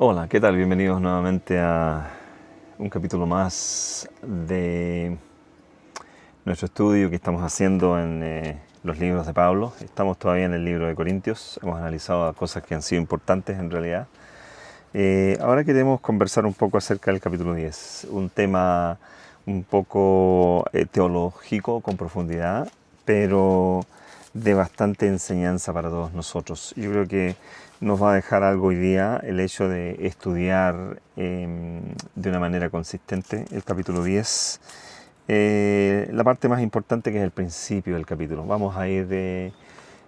Hola, ¿qué tal? Bienvenidos nuevamente a un capítulo más de nuestro estudio que estamos haciendo en los libros de Pablo. Estamos todavía en el libro de Corintios, hemos analizado cosas que han sido importantes en realidad. Ahora queremos conversar un poco acerca del capítulo 10, un tema un poco teológico con profundidad, pero de bastante enseñanza para todos nosotros. Yo creo que nos va a dejar algo hoy día el hecho de estudiar de una manera consistente el capítulo 10. La parte más importante, que es el principio del capítulo. Vamos a ir en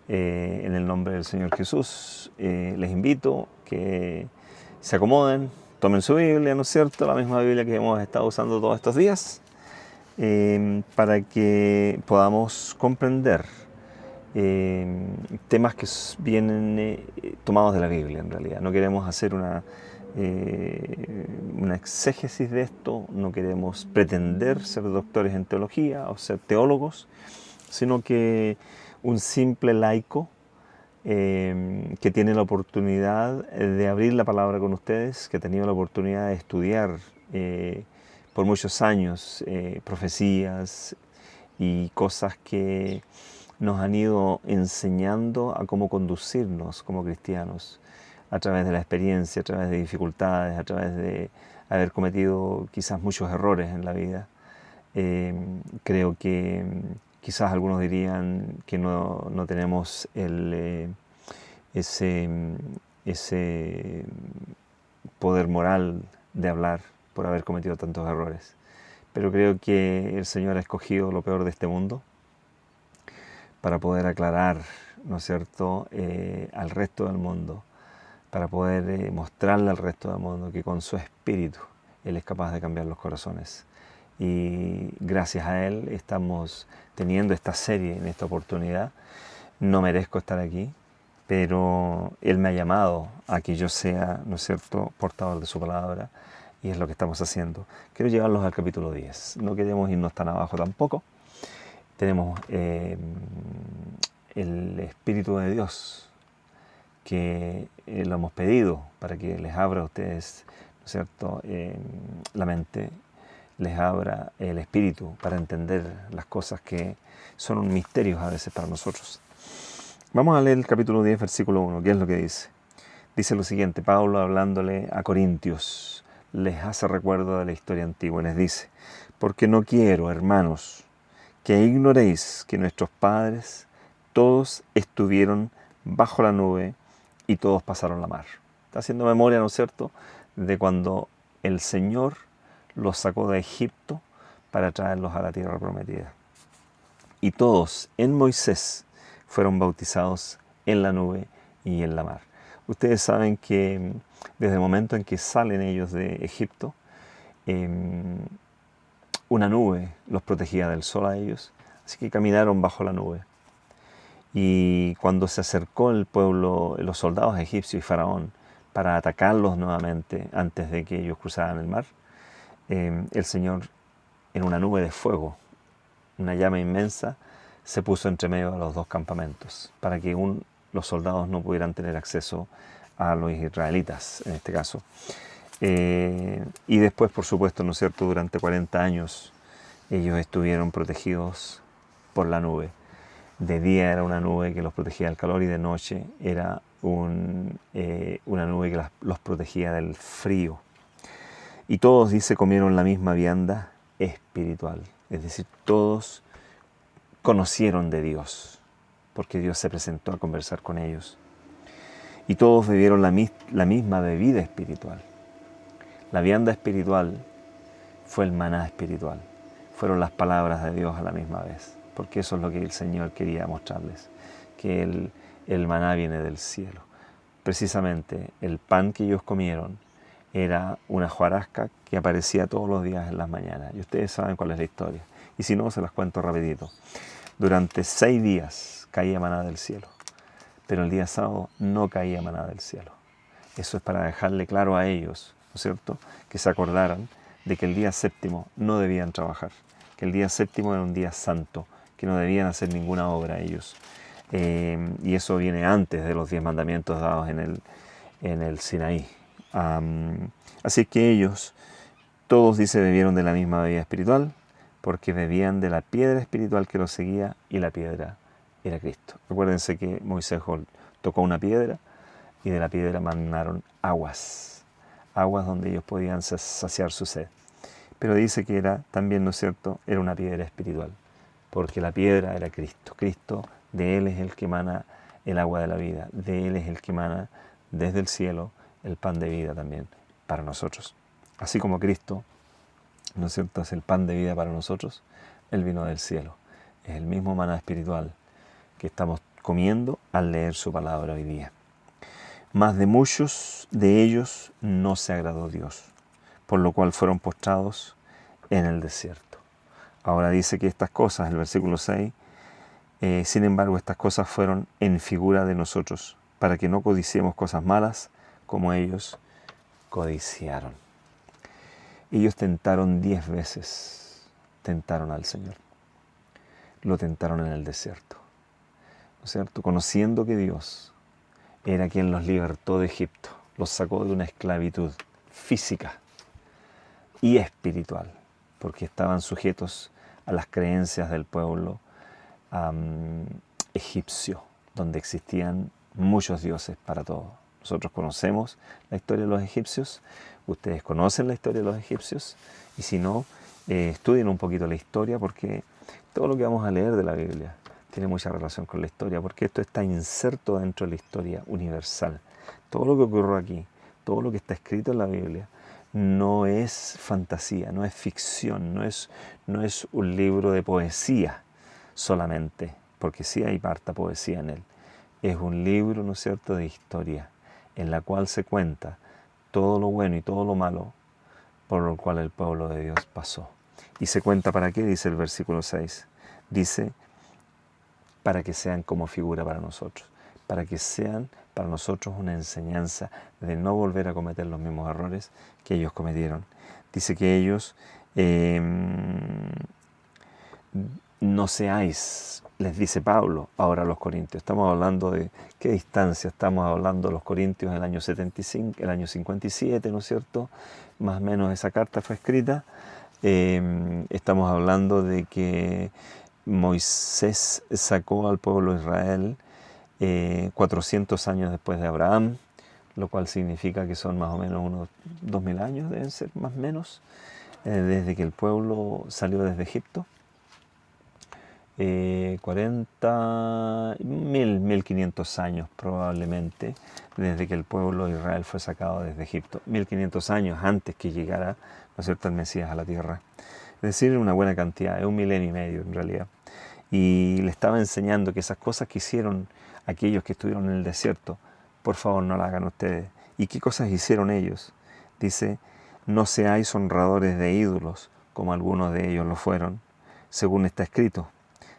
el nombre del Señor Jesús. Les invito que se acomoden, tomen su Biblia, ¿no es cierto? La misma Biblia que hemos estado usando todos estos días, para que podamos comprender temas que vienen tomados de la Biblia en realidad. No queremos hacer una exégesis de esto, no queremos pretender ser doctores en teología o ser teólogos, sino que un simple laico que tiene la oportunidad de abrir la palabra con ustedes, que ha tenido la oportunidad de estudiar por muchos años profecías y cosas que nos han ido enseñando a cómo conducirnos como cristianos a través de la experiencia, a través de dificultades, a través de haber cometido quizás muchos errores en la vida. Creo que quizás algunos dirían que no tenemos ese, ese poder moral de hablar por haber cometido tantos errores. Pero creo que el Señor ha escogido lo peor de este mundo para poder aclarar, ¿no es cierto?, al resto del mundo, para poder mostrarle al resto del mundo que con su espíritu Él es capaz de cambiar los corazones. Y gracias a Él estamos teniendo esta serie en esta oportunidad. No merezco estar aquí, pero Él me ha llamado a que yo sea, ¿no es cierto?, portador de su palabra, y es lo que estamos haciendo. Quiero llevarlos al capítulo 10. No queremos irnos tan abajo tampoco. Tenemos el Espíritu de Dios, que lo hemos pedido para que les abra a ustedes, ¿no es cierto?, la mente, les abra el espíritu para entender las cosas que son un misterio a veces para nosotros. Vamos a leer el capítulo 10, versículo 1, ¿qué es lo que dice? Dice lo siguiente: Pablo, hablándole a Corintios, les hace recuerdo de la historia antigua y les dice: porque no quiero, hermanos, que ignoréis que nuestros padres todos estuvieron bajo la nube y todos pasaron la mar. Está haciendo memoria, ¿no es cierto?, de cuando el Señor los sacó de Egipto para traerlos a la tierra prometida. Y todos en Moisés fueron bautizados en la nube y en la mar. Ustedes saben que desde el momento en que salen ellos de Egipto, una nube los protegía del sol a ellos, así que caminaron bajo la nube. Y cuando se acercó el pueblo, los soldados egipcios y Faraón, para atacarlos nuevamente antes de que ellos cruzaran el mar, el Señor, en una nube de fuego, una llama inmensa, se puso entre medio de los dos campamentos para que los soldados no pudieran tener acceso a los israelitas, en este caso. Y después, por supuesto, ¿no es cierto?, durante 40 años ellos estuvieron protegidos por la nube. De día era una nube que los protegía del calor y de noche era una nube que los protegía del frío. Y todos, dice, comieron la misma vianda espiritual. Es decir, todos conocieron de Dios, porque Dios se presentó a conversar con ellos. Y todos bebieron la misma bebida espiritual. La vianda espiritual fue el maná espiritual. Fueron las palabras de Dios a la misma vez, porque eso es lo que el Señor quería mostrarles, que el maná viene del cielo. Precisamente el pan que ellos comieron era una hojarasca que aparecía todos los días en las mañanas. Y ustedes saben cuál es la historia. Y si no, se las cuento rapidito. Durante 6 días caía maná del cielo, pero el día sábado no caía maná del cielo. Eso es para dejarle claro a ellos, ¿no es cierto?, que se acordaran de que el día séptimo no debían trabajar, que el día séptimo era un día santo, que no debían hacer ninguna obra ellos. Y eso viene antes de los 10 mandamientos dados en el Sinaí. Así que ellos, todos, dice, bebieron de la misma bebida espiritual, porque bebían de la piedra espiritual que los seguía, y la piedra era Cristo. Acuérdense que Moisés tocó una piedra y de la piedra mandaron aguas donde ellos podían saciar su sed. Pero dice que era también, ¿no es cierto?, era una piedra espiritual, porque la piedra era Cristo. Cristo, de Él es el que emana el agua de la vida, de Él es el que emana desde el cielo el pan de vida también para nosotros. Así como Cristo, ¿no es cierto?, es el pan de vida para nosotros, Él vino del cielo. Es el mismo maná espiritual que estamos comiendo al leer su palabra hoy día. Mas de muchos de ellos no se agradó Dios, por lo cual fueron postrados en el desierto. Ahora dice que estas cosas, el versículo 6, sin embargo, estas cosas fueron en figura de nosotros, para que no codiciemos cosas malas como ellos codiciaron. Ellos tentaron 10 veces, tentaron al Señor. Lo tentaron en el desierto, ¿no es cierto?, conociendo que Dios era quien los libertó de Egipto, los sacó de una esclavitud física y espiritual, porque estaban sujetos a las creencias del pueblo egipcio, donde existían muchos dioses para todo. Nosotros conocemos la historia de los egipcios, ustedes conocen la historia de los egipcios, y si no, estudien un poquito la historia, porque todo lo que vamos a leer de la Biblia tiene mucha relación con la historia, porque esto está inserto dentro de la historia universal. Todo lo que ocurrió aquí, todo lo que está escrito en la Biblia, no es fantasía, no es ficción, no es un libro de poesía solamente, porque sí hay harta poesía en él. Es un libro, ¿no es cierto?, de historia, en la cual se cuenta todo lo bueno y todo lo malo por lo cual el pueblo de Dios pasó. ¿Y se cuenta para qué? Dice el versículo 6. Dice, para que sean como figura para nosotros, para que sean para nosotros una enseñanza de no volver a cometer los mismos errores que ellos cometieron. Dice que ellos no seáis, les dice Pablo ahora a los corintios. Estamos hablando de qué distancia, estamos hablando de los corintios en el año 75, el año 57, ¿no es cierto? Más o menos esa carta fue escrita. Estamos hablando de que Moisés sacó al pueblo de Israel 400 años después de Abraham, lo cual significa que son más o menos unos 2000 años, deben ser más o menos, desde que el pueblo salió desde Egipto. 1500 años probablemente, desde que el pueblo de Israel fue sacado desde Egipto. 1500 años antes que llegara, ¿no es cierto?, el Mesías a la tierra. Es decir, una buena cantidad, es 1,5 en realidad. Y le estaba enseñando que esas cosas que hicieron aquellos que estuvieron en el desierto, por favor no las hagan ustedes. ¿Y qué cosas hicieron ellos? Dice, no seáis honradores de ídolos, como algunos de ellos lo fueron, según está escrito.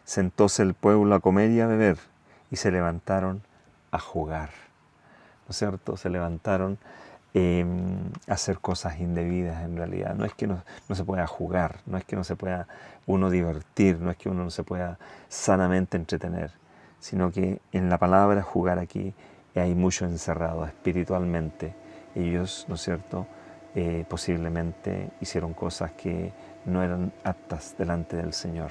Sentóse el pueblo a comer y a beber, y se levantaron a jugar. ¿No es cierto? Se levantaron a hacer cosas indebidas en realidad. No es que no se pueda jugar, no es que no se pueda uno divertir, no es que uno no se pueda sanamente entretener, sino que en la palabra jugar aquí hay mucho encerrado espiritualmente. Ellos, ¿no es cierto?, posiblemente hicieron cosas que no eran aptas delante del Señor.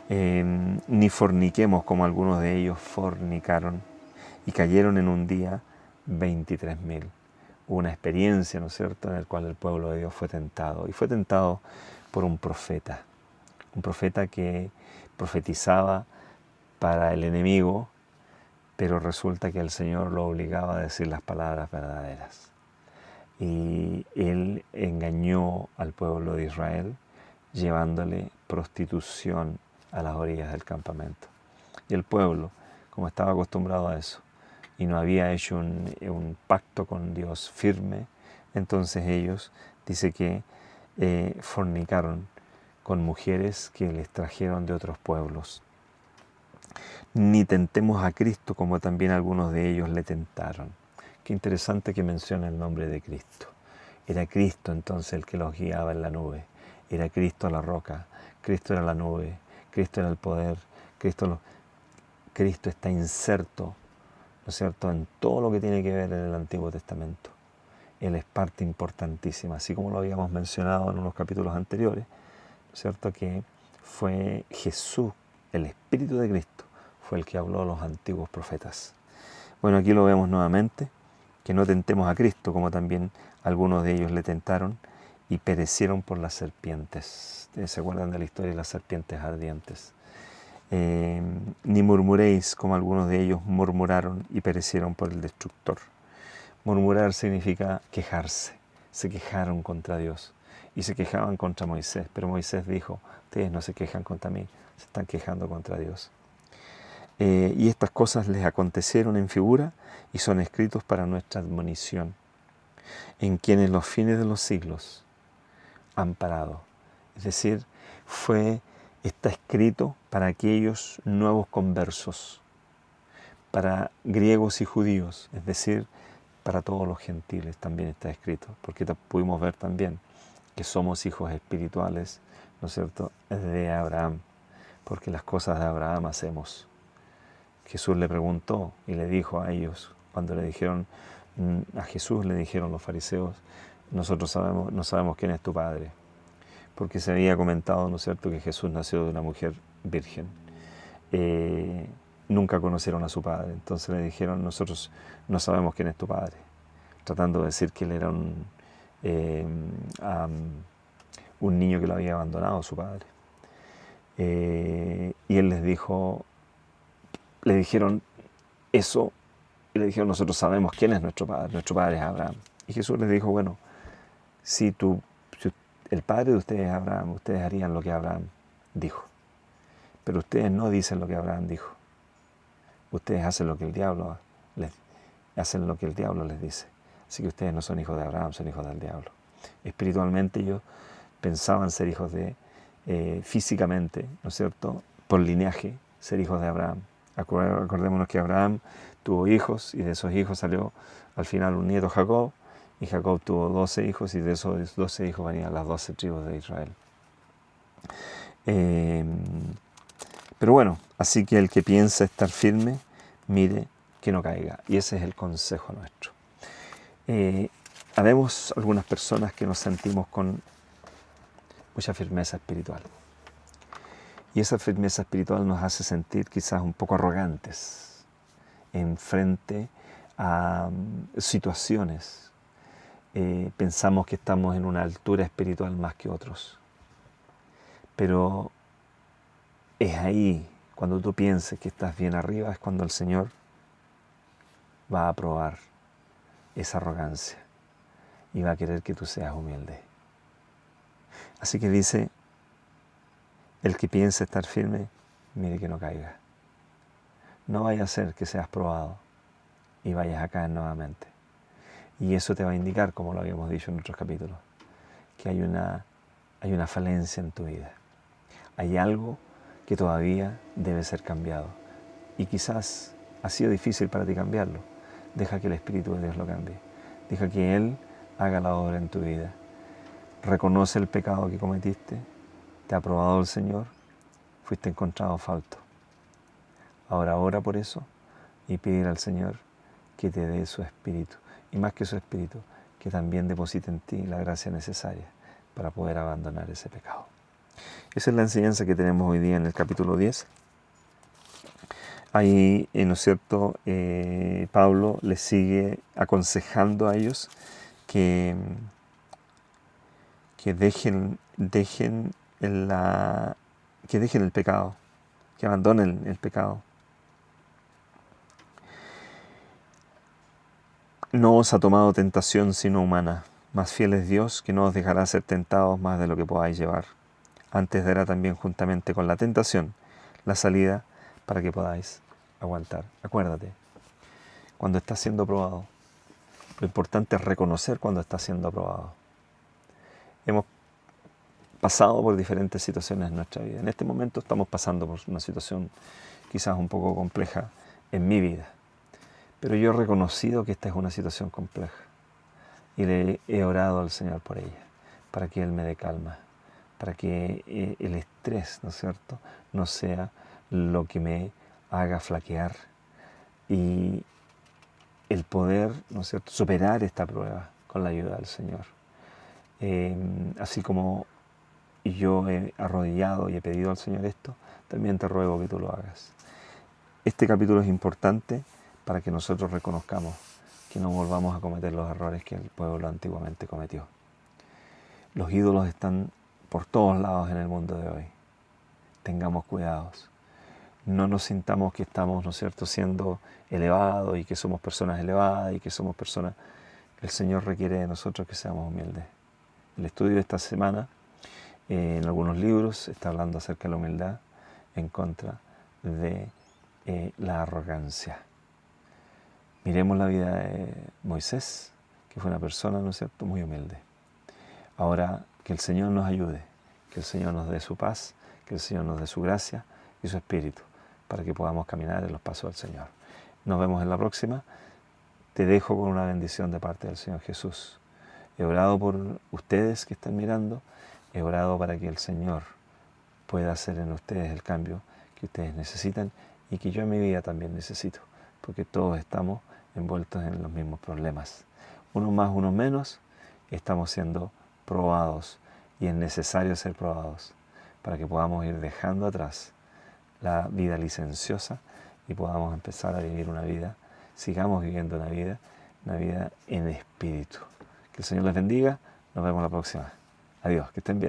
Ni forniquemos como algunos de ellos fornicaron y cayeron en un día 23,000. Una experiencia, ¿no es cierto?, en la cual el pueblo de Dios fue tentado. Y fue tentado por un profeta que profetizaba para el enemigo, pero resulta que el Señor lo obligaba a decir las palabras verdaderas. Y él engañó al pueblo de Israel llevándole prostitución a las orillas del campamento. Y el pueblo, como estaba acostumbrado a eso, y no había hecho un pacto con Dios firme, entonces ellos, dice que fornicaron con mujeres que les trajeron de otros pueblos. Ni tentemos a Cristo como también algunos de ellos le tentaron. Qué interesante que menciona el nombre de Cristo. Era Cristo entonces el que los guiaba en la nube. Era Cristo la roca, Cristo era la nube, Cristo era el poder, Cristo está inserto, ¿no es cierto?, en todo lo que tiene que ver en el Antiguo Testamento. Él es parte importantísima, así como lo habíamos mencionado en unos capítulos anteriores, ¿cierto? Que fue Jesús, el Espíritu de Cristo, fue el que habló a los antiguos profetas. Bueno, aquí lo vemos nuevamente, que no tentemos a Cristo, como también algunos de ellos le tentaron y perecieron por las serpientes. ¿Ustedes se acuerdan de la historia de las serpientes ardientes? Ni murmuréis como algunos de ellos murmuraron y perecieron por el destructor. Murmurar significa quejarse. Se quejaron contra Dios y se quejaban contra Moisés, pero Moisés dijo, ustedes no se quejan contra mí, se están quejando contra Dios. Y estas cosas les acontecieron en figura y son escritos para nuestra admonición, en quienes los fines de los siglos han parado. Es decir, está escrito para aquellos nuevos conversos, para griegos y judíos, es decir, para todos los gentiles también está escrito, porque pudimos ver también que somos hijos espirituales, ¿no es cierto?, de Abraham, porque las cosas de Abraham hacemos. Jesús le preguntó y le dijo a ellos, cuando le dijeron, a Jesús le dijeron los fariseos, nosotros no sabemos quién es tu padre, porque se había comentado, ¿no es cierto?, que Jesús nació de una mujer virgen. Nunca conocieron a su padre, entonces le dijeron, nosotros no sabemos quién es tu padre, tratando de decir que él era un niño que lo había abandonado su padre. Y él les dijo, le dijeron eso, y le dijeron, nosotros sabemos quién es nuestro padre es Abraham. Y Jesús les dijo, bueno, si el padre de ustedes es Abraham, ustedes harían lo que Abraham dijo. Pero ustedes no dicen lo que Abraham dijo. Ustedes hacen lo que el diablo les dice. Así que ustedes no son hijos de Abraham, son hijos del diablo. Espiritualmente ellos pensaban ser hijos físicamente, ¿no es cierto?, por linaje, ser hijos de Abraham. Acordémonos que Abraham tuvo hijos y de esos hijos salió al final un nieto Jacob, y Jacob tuvo 12 hijos y de esos 12 hijos venían las 12 tribus de Israel. Pero bueno, así que el que piensa estar firme, mire que no caiga. Y ese es el consejo nuestro. Habemos algunas personas que nos sentimos con mucha firmeza espiritual. Y esa firmeza espiritual nos hace sentir quizás un poco arrogantes en frente a situaciones. Pensamos que estamos en una altura espiritual más que otros. Pero es ahí, cuando tú pienses que estás bien arriba, es cuando el Señor va a probar esa arrogancia y va a querer que tú seas humilde. Así que dice, el que piense estar firme, mire que no caiga. No vaya a ser que seas probado y vayas a caer nuevamente. Y eso te va a indicar, como lo habíamos dicho en otros capítulos, que hay una falencia en tu vida. Hay algo que todavía debe ser cambiado. Y quizás ha sido difícil para ti cambiarlo. Deja que el Espíritu de Dios lo cambie. Deja que Él haga la obra en tu vida. Reconoce el pecado que cometiste. Te ha probado el Señor. Fuiste encontrado falto. Ahora ora por eso y pide al Señor que te dé su Espíritu. Y más que su Espíritu, que también deposite en ti la gracia necesaria para poder abandonar ese pecado. Esa es la enseñanza que tenemos hoy día en el capítulo 10. Ahí, ¿no es cierto?, Pablo les sigue aconsejando a ellos que dejen el pecado, que abandonen el pecado. No os ha tomado tentación sino humana, mas fiel es Dios, que no os dejará ser tentados más de lo que podáis llevar. Antes dará también juntamente con la tentación la salida para que podáis aguantar. Acuérdate, cuando estás siendo probado, lo importante es reconocer cuando estás siendo probado. Hemos pasado por diferentes situaciones en nuestra vida. En este momento estamos pasando por una situación quizás un poco compleja en mi vida. Pero yo he reconocido que esta es una situación compleja y le he orado al Señor por ella, para que Él me dé calma, para que el estrés, ¿no es cierto?, no sea lo que me haga flaquear y el poder, ¿no es cierto?, superar esta prueba con la ayuda del Señor. Así como yo he arrodillado y he pedido al Señor esto, también te ruego que tú lo hagas. Este capítulo es importante para que nosotros reconozcamos que no volvamos a cometer los errores que el pueblo antiguamente cometió. Los ídolos están por todos lados en el mundo de hoy. Tengamos cuidados. No nos sintamos que estamos, ¿no es cierto?, siendo elevados y que somos personas elevadas y que somos personas... El Señor requiere de nosotros que seamos humildes. El estudio de esta semana, en algunos libros, está hablando acerca de la humildad en contra de la arrogancia. Miremos la vida de Moisés, que fue una persona, ¿no es cierto?, muy humilde. Ahora, que el Señor nos ayude, que el Señor nos dé su paz, que el Señor nos dé su gracia y su espíritu, para que podamos caminar en los pasos del Señor. Nos vemos en la próxima. Te dejo con una bendición de parte del Señor Jesús. He orado por ustedes que están mirando, he orado para que el Señor pueda hacer en ustedes el cambio que ustedes necesitan y que yo en mi vida también necesito, porque todos estamos envueltos en los mismos problemas. Unos más, unos menos, estamos siendo probados y es necesario ser probados para que podamos ir dejando atrás la vida licenciosa y podamos empezar a vivir una vida, sigamos viviendo una vida en espíritu. Que el Señor les bendiga, nos vemos la próxima. Adiós, que estén bien.